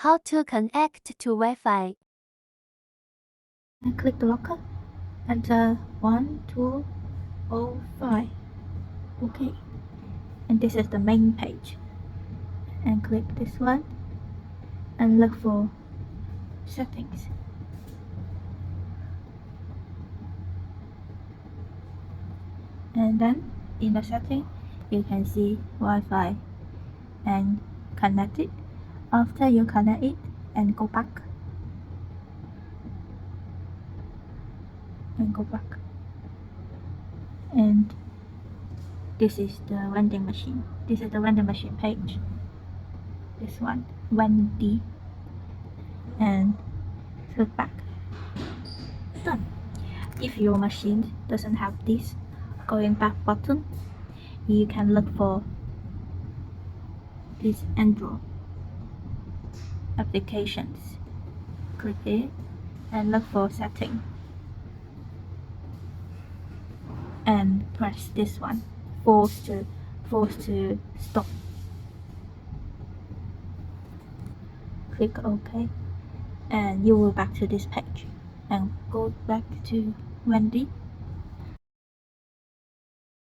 How to connect to Wi-Fi. And click the locker. Enter 1205. Okay. And this is the main page. And click this one and look for settings. And then in the setting, you can see Wi-Fi and connect it. After you connect it and go back. And go back. And this is the vending machine. This is the vending machine page. This one, Wendy. And click back. Done. If your machine doesn't have this going back button, you can look for this Android applications. Click it and look for setting and press this one, force to stop. Click OK and you will back to this page and go back to Wendy